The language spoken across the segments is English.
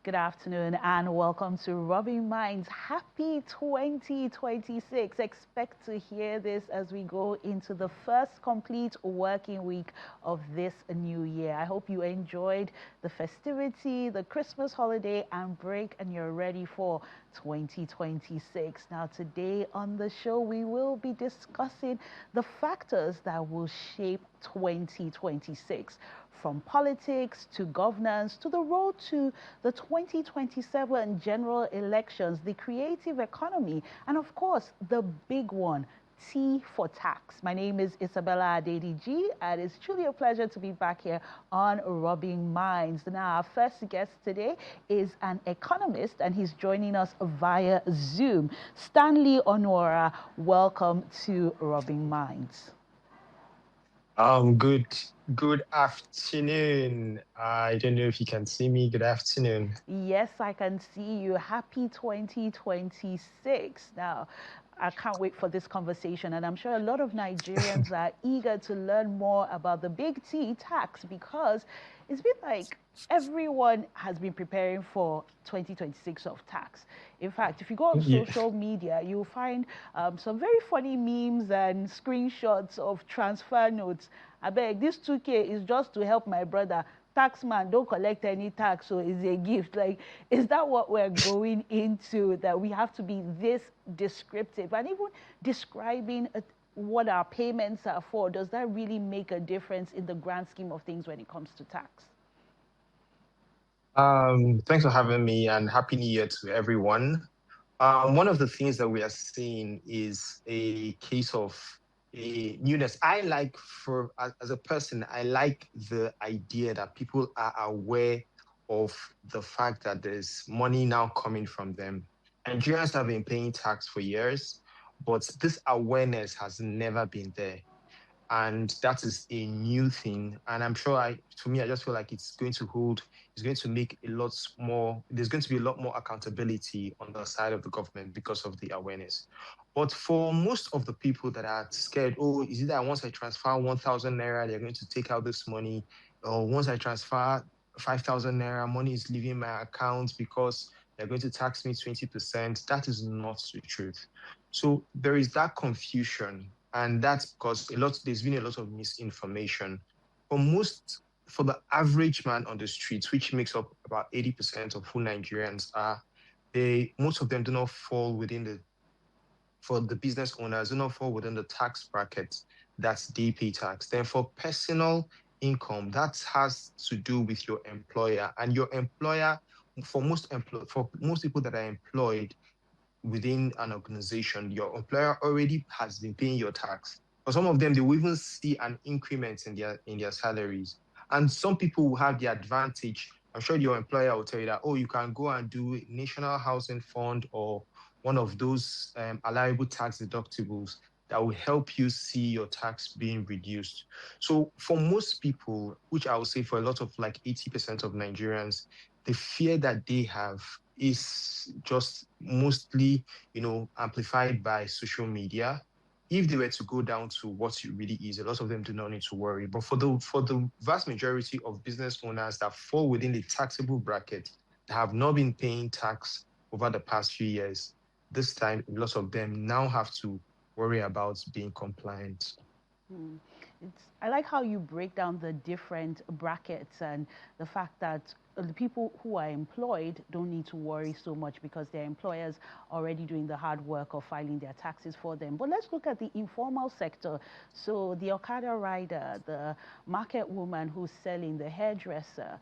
Good afternoon and welcome to Rubbing Minds. Happy 2026. Expect to hear this as we go into the first complete working week of this new year. I hope you enjoyed the festivity, the Christmas holiday and break, and you're ready for 2026. Now, today on the show, we will be discussing the factors that will shape 2026, from politics to governance to the road to the 2027 general elections, the creative economy, and of course, the big one, T for tax. My name is Isabella Adediji, and it's truly a pleasure to be back here on Rubbing Minds. Now, our first guest today is an economist, and he's joining us via Zoom. Stanley Onora, welcome to Rubbing Minds. Good afternoon. I don't know if you can see me. Good afternoon. Yes, I can see you. Happy 2026. Now, I can't wait for this conversation, and I'm sure a lot of Nigerians are eager to learn more about the big T, tax, because it's been like everyone has been preparing for 2026 of tax. In fact, if you go on Yeah. social media, you'll find some very funny memes and screenshots of transfer notes. I beg, this 2K is just to help my brother. Taxman, don't collect any tax, so it's a gift. Like, is that what we're going into, that we have to be this descriptive and even describing what our payments are for? Does that really make a difference in the grand scheme of things when it comes to tax? Thanks for having me and Happy New Year to everyone. One of the things that we are seeing is a case of a newness. As a person, I like the idea that people are aware of the fact that there's money now coming from them. Nigerians have been paying tax for years, but this awareness has never been there. And that is a new thing. And I'm sure to me, I just feel like it's going to make a lot more, there's going to be a lot more accountability on the side of the government because of the awareness. But for most of the people that are scared, oh, is it that once I transfer 1,000 naira, they're going to take out this money? Or once I transfer 5,000 naira, money is leaving my account because they're going to tax me 20%. That is not the truth. So there is that confusion, and that's because there's been a lot of misinformation. For most, for the average man on the streets, which makes up about 80% of who Nigerians are, most of them do not fall within for the business owners, do not fall within the tax bracket that's they pay tax. Then for personal income, that has to do with your employer, and your employer, for most people that are employed within an organization, your employer already has been paying your tax. For some of them, they will even see an increment in their salaries. And some people will have the advantage. I'm sure your employer will tell you that, oh, you can go and do National Housing Fund or one of those allowable tax deductibles that will help you see your tax being reduced. So for most people, which I would say for a lot of like 80% of Nigerians, the fear that they have is just mostly, amplified by social media. If they were to go down to what it really is, a lot of them do not need to worry. But for the vast majority of business owners that fall within the taxable bracket that have not been paying tax over the past few years, this time a lot of them now have to worry about being compliant. Hmm. I like how you break down the different brackets and the fact that the people who are employed don't need to worry so much because their employers are already doing the hard work of filing their taxes for them. But let's look at the informal sector. So the Okada rider, the market woman who's selling, the hairdresser,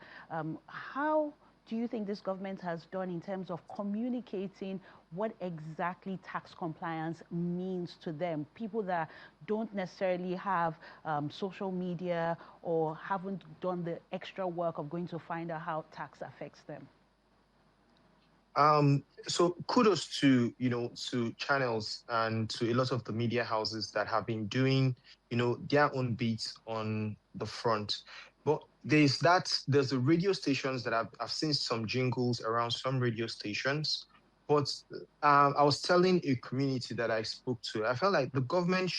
how do you think this government has done in terms of communicating what exactly tax compliance means to them? People that don't necessarily have social media or haven't done the extra work of going to find out how tax affects them. So kudos to channels and to a lot of the media houses that have been doing, their own beats on the front. But there's the radio stations that I've seen some jingles around some radio stations. But I was telling a community that I spoke to, I felt like the government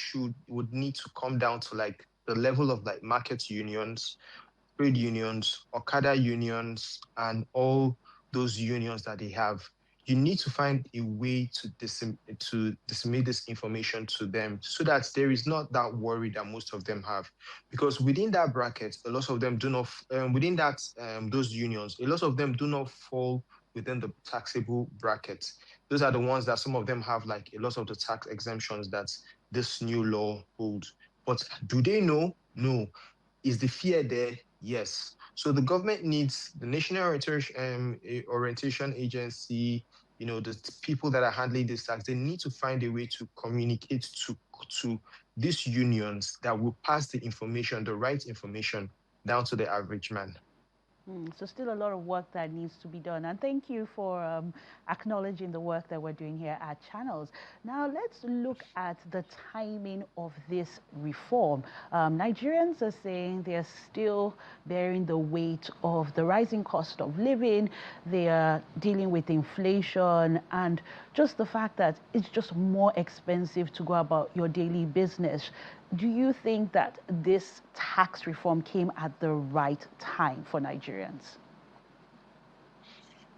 would need to come down to like the level of like market unions, trade unions, Okada unions, and all those unions that they have. You need to find a way to disseminate this information to them so that there is not that worry that most of them have. Because within that bracket, a lot of them do not, within that, those unions, a lot of them do not fall within the taxable bracket. Those are the ones that some of them have like a lot of the tax exemptions that this new law holds. But do they know? No. Is the fear there? Yes. So the government needs the National Orientation Agency, the people that are handling this tax, they need to find a way to communicate to these unions that will pass the information, the right information, down to the average man. So still a lot of work that needs to be done. And thank you for acknowledging the work that we're doing here at Channels. Now let's look at the timing of this reform. Nigerians are saying they're still bearing the weight of the rising cost of living. They are dealing with inflation and just the fact that it's just more expensive to go about your daily business. Do you think that this tax reform came at the right time for Nigerians?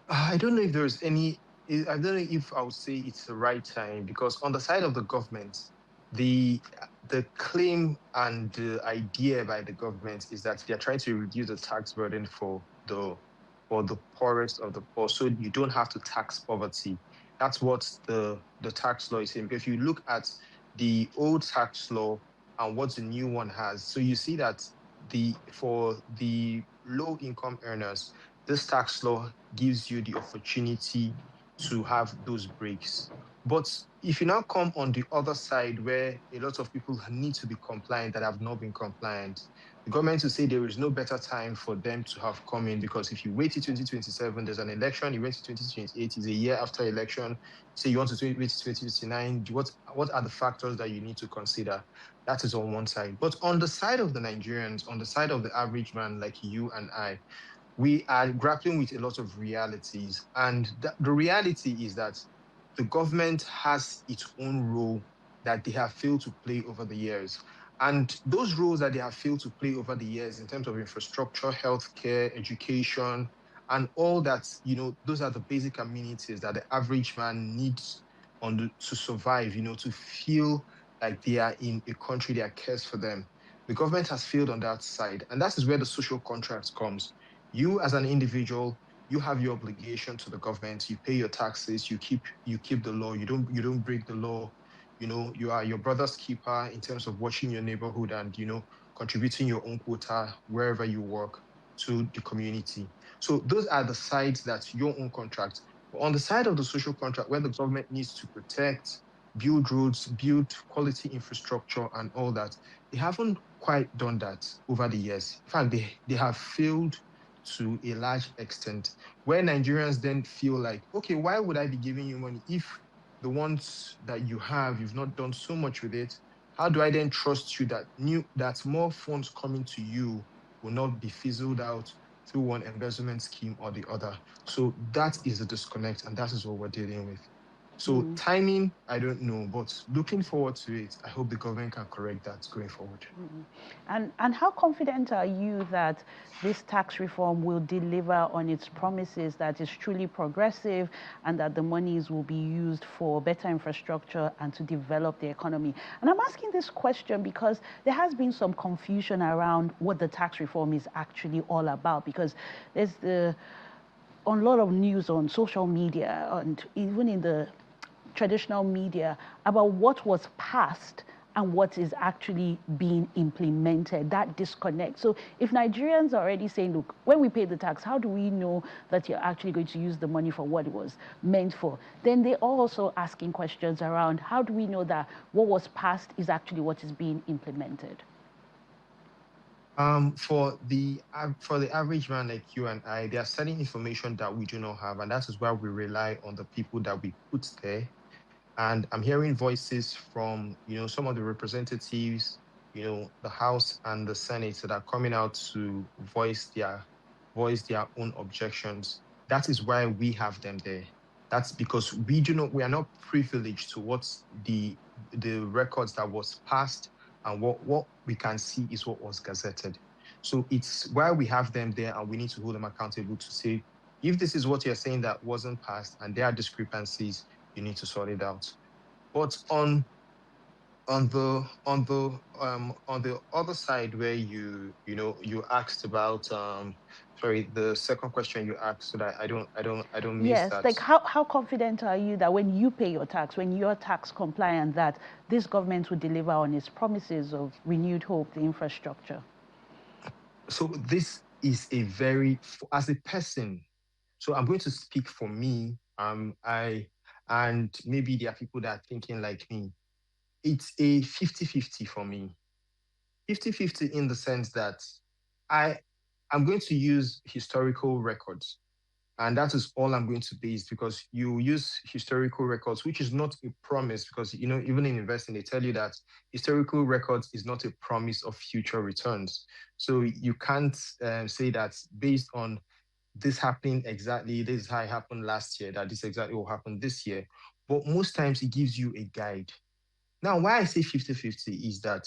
I don't know if there's any. I don't know if I would say it's the right time because on the side of the government, the the claim and the idea by the government is that they are trying to reduce the tax burden for the poorest of the poor, so you don't have to tax poverty. That's what the tax law is saying. Because if you look at the old tax law and what the new one has, so you see that the for the low income earners, this tax law gives you the opportunity to have those breaks. But if you now come on the other side where a lot of people need to be compliant that have not been compliant, the government will say there is no better time for them to have come in because if you wait till 2027, there's an election, you wait till 2028, is a year after election, say you want to wait till 2029, what are the factors that you need to consider? That is on one side. But on the side of the Nigerians, on the side of the average man like you and I, we are grappling with a lot of realities. And the reality is that the government has its own role that they have failed to play over the years. And those roles that they have failed to play over the years in terms of infrastructure, healthcare, education, and all that, those are the basic amenities that the average man needs to survive, to feel like they are in a country that cares for them. The government has failed on that side. And that is where the social contract comes. You as an individual, you have your obligation to the government. You pay your taxes. You keep the law. You don't break the law. You are your brother's keeper in terms of watching your neighborhood and contributing your own quota wherever you work to the community. So those are the sides that's your own contract. But on the side of the social contract, where the government needs to protect, build roads, build quality infrastructure, and all that, they haven't quite done that over the years. In fact, they have failed to a large extent, where Nigerians then feel like, okay, why would I be giving you money if the ones that you have, you've not done so much with it? How do I then trust you that more funds coming to you will not be fizzled out through one embezzlement scheme or the other? So that is the disconnect, and that is what we're dealing with. So Mm. timing, I don't know, but looking forward to it. I hope the government can correct that going forward. And how confident are you that this tax reform will deliver on its promises, that it's truly progressive and that the monies will be used for better infrastructure and to develop the economy? And I'm asking this question because there has been some confusion around what the tax reform is actually all about, because there's on a lot of news on social media and even in the traditional media about what was passed and what is actually being implemented, that disconnect. So if Nigerians are already saying, look, when we pay the tax, how do we know that you're actually going to use the money for what it was meant for? Then they're also asking questions around how do we know that what was passed is actually what is being implemented? For the average man like you and I, there are certain information that we do not have, and that is why we rely on the people that we put there. And I'm hearing voices from, some of the representatives, the House and the Senate that are coming out to voice their own objections. That is why we have them there. That's because we are not privileged to what's the records that was passed, and what we can see is what was gazetted. So it's why we have them there, and we need to hold them accountable to say If this is what you're saying that wasn't passed and there are discrepancies, you need to sort it out. But on the other side where you asked about sorry, the second question you asked, so that I don't miss Yes, that. like how confident are you that when you pay your tax, when you're tax compliant, that this government will deliver on its promises of renewed hope, the infrastructure? So this is a very, as a person, so I'm going to speak for me. And maybe there are people that are thinking like me. It's a 50-50 for me. 50-50 in the sense that I I'm going to use historical records. And that is all I'm going to base, because you use historical records, which is not a promise, because even in investing they tell you that historical records is not a promise of future returns. So you can't say that based on this happening exactly, this is how it happened last year, that this exactly will happen this year. But most times it gives you a guide. Now, why I say 50-50 is that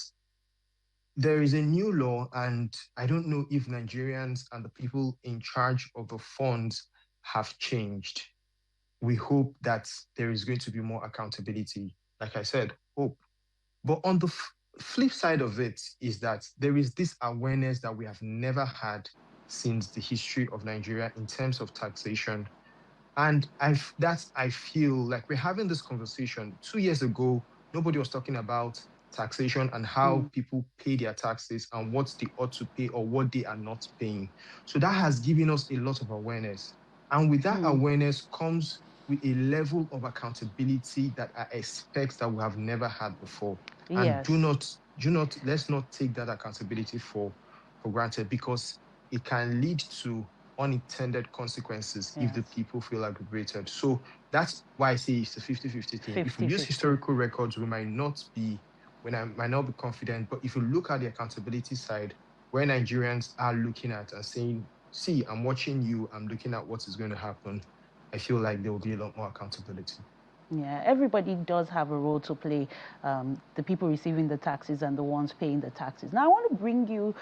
there is a new law, and I don't know if Nigerians and the people in charge of the funds have changed. We hope that there is going to be more accountability. Like I said, hope. But on the flip side of it is that there is this awareness that we have never had since the history of Nigeria in terms of taxation. And I feel like we're having this conversation. 2 years ago, nobody was talking about taxation and how Mm. people pay their taxes and what they ought to pay or what they are not paying. So that has given us a lot of awareness. And with that Mm. awareness comes with a level of accountability that I expect that we have never had before. And Yes. let's not take that accountability for granted, because it can lead to unintended consequences if the Yes. people feel aggravated. So that's why I say it's a 50-50 thing. If we use 50-50. historical records, I might not be confident. But if you look at the accountability side, where Nigerians are looking at and saying, see, I'm watching you, I'm looking at what is going to happen, I feel like there will be a lot more accountability. Yeah, everybody does have a role to play, the people receiving the taxes and the ones paying the taxes. Now, I want to bring you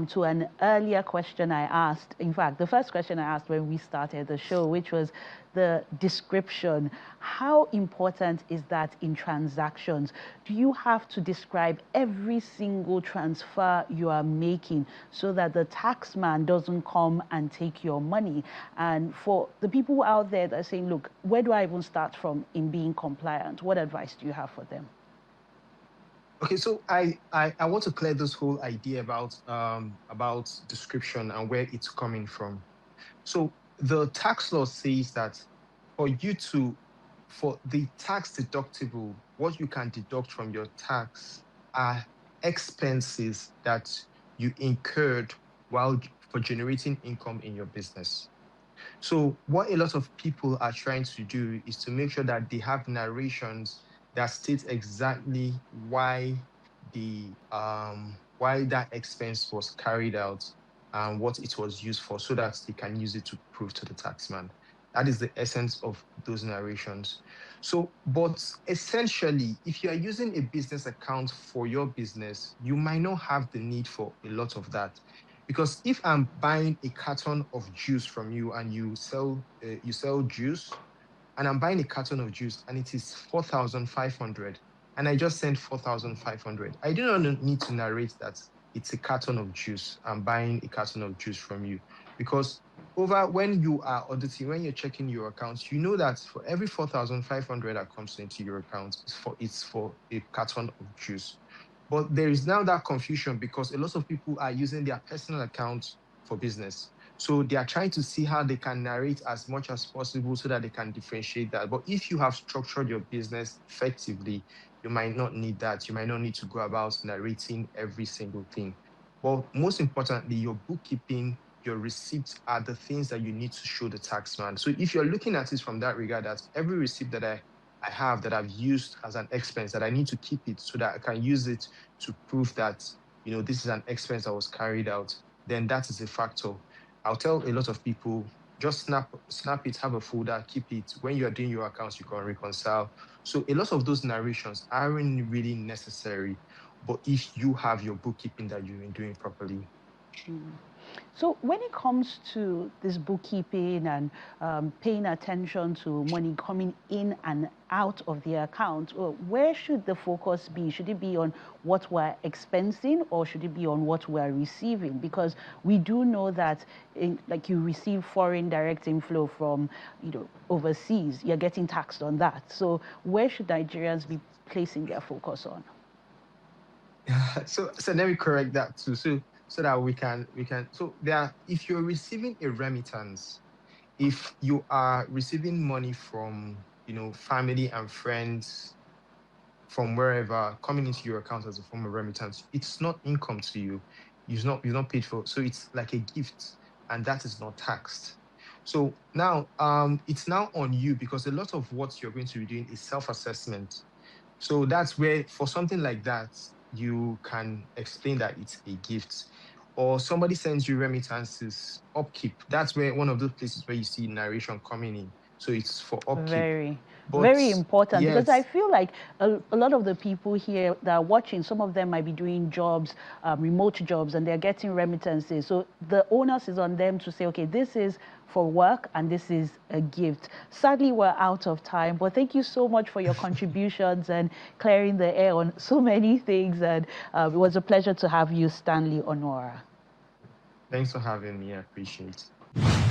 to an earlier question I asked. In fact, the first question I asked when we started the show, which was the description. How important is that in transactions? Do you have to describe every single transfer you are making so that the taxman doesn't come and take your money? And for the people out there that are saying, look, where do I even start from in being compliant? What advice do you have for them? Okay, so I want to clear this whole idea about description and where it's coming from. So the tax law says that for you to for the tax deductible, what you can deduct from your tax are expenses that you incurred while for generating income in your business. So what a lot of people are trying to do is to make sure that they have narrations that state exactly why that expense was carried out and what it was used for, so that they can use it to prove to the taxman. That is the essence of those narrations. So, but essentially, if you are using a business account for your business, you might not have the need for a lot of that. Because if I'm buying a carton of juice from you and you sell juice, and I'm buying a carton of juice and it is 4,500, and I just sent 4,500, I do not need to narrate that it's a carton of juice. I'm buying a carton of juice from you, because over when you are auditing, when you're checking your accounts, you know that for every 4,500 that comes into your account, it's for a carton of juice. But there is now that confusion because a lot of people are using their personal accounts for business. So they are trying to see how they can narrate as much as possible so that they can differentiate that. But if you have structured your business effectively, you might not need that. You might not need to go about narrating every single thing. But most importantly, your bookkeeping, your receipts are the things that you need to show the taxman. So if you're looking at it from that regard, that every receipt that I have that I've used as an expense, that I need to keep it so that I can use it to prove that this is an expense that was carried out, then that is a factor. I'll tell a lot of people, just snap it, have a folder, keep it. When you are doing your accounts, you can reconcile. So a lot of those narrations aren't really necessary, but if you have your bookkeeping that you've been doing properly. So when it comes to this bookkeeping and paying attention to money coming in and out of the account, where should the focus be? Should it be on what we're expensing, or should it be on what we're receiving? Because we do know that, like, you receive foreign direct inflow from, overseas, you're getting taxed on that. So where should Nigerians be placing their focus on? So let me correct that too. So that we can so there, if you're receiving a remittance, if you are receiving money from family and friends from wherever coming into your account as a form of remittance, it's not income to you. You're not paid for. So it's like a gift, and that is not taxed. So now it's now on you, because a lot of what you're going to be doing is self-assessment. So that's where, for something like that, you can explain that it's a gift. Or somebody sends you remittances, upkeep. That's where, one of those places where you see narration coming in. So it's for upkeep. Very, But very important, because I yes, feel like a lot of the people here that are watching, some of them might be doing jobs, remote jobs, and they're getting remittances. So the onus is on them to say, okay, this is for work and this is a gift. Sadly, we're out of time, but thank you so much for your contributions and clearing the air on so many things. And it was a pleasure to have you, Stanley Honora. thanks for having me. I appreciate it.